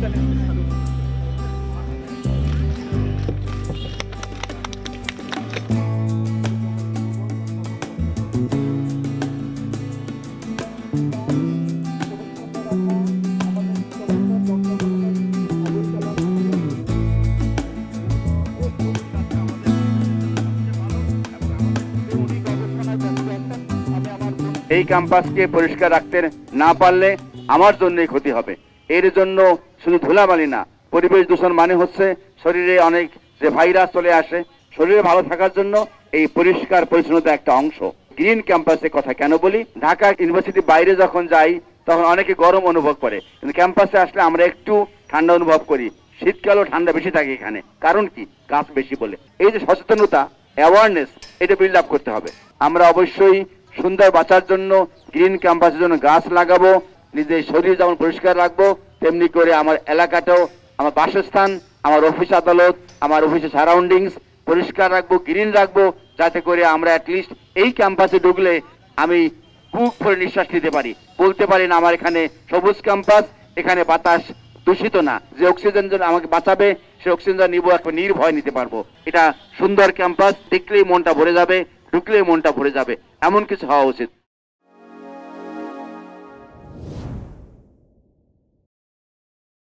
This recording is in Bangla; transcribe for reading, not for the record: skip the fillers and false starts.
এই ক্যাম্পাসকে পরিষ্কার রাখতে না পারলে আমার জন্যই ক্ষতি হবে। এর জন্য শুধু ধুলাবালি না, পরিবেশ দূষণ মানে হচ্ছে শরীরে অনেক যে ভাইরাস চলে আসে। শরীরে ভালো থাকার জন্য এই পরিষ্কার পরিচ্ছন্নতা একটা অংশ। গ্রিন ক্যাম্পাসের কথা কেন বলি? ঢাকা ইউনিভার্সিটির বাইরে যখন যাই তখন অনেকে গরম অনুভব করে, কিন্তু ক্যাম্পাসে আসলে আমরা একটু ঠান্ডা অনুভব করি। শীতকালেও ঠান্ডা বেশি থাকে এখানে, কারণ কি? গাছ বেশি বলে। এই যে সচেতনতা, অ্যাওয়ারনেস, এটা বিল্ড আপ করতে হবে। আমরা অবশ্যই সুন্দর বাঁচার জন্য গ্রিন ক্যাম্পাসের জন্য গাছ লাগাবো, নিজের শরীর যেমন পরিষ্কার রাখবো তেমনি করে আমার এলাকাটাও, আমার বাসস্থান, আমার অফিস আদালত, আমার অফিসের সারাউন্ডিংস পরিষ্কার রাখবো, গ্রিন রাখবো, যাতে করে আমরা অ্যাটলিস্ট এই ক্যাম্পাসে ঢুকলে আমি বুক ভরে নিঃশ্বাস নিতে পারি, বলতে পারি না আমার এখানে সবুজ ক্যাম্পাস, এখানে বাতাস দূষিত না, যে অক্সিজেন আমাকে বাঁচাবে সে অক্সিজেন নিবো, একটা নির্ভয় নিতে পারবো। এটা সুন্দর ক্যাম্পাস, দেখলেই মনটা ভরে যাবে, ঢুকলেই মনটা ভরে যাবে, এমন কিছু হওয়া উচিত।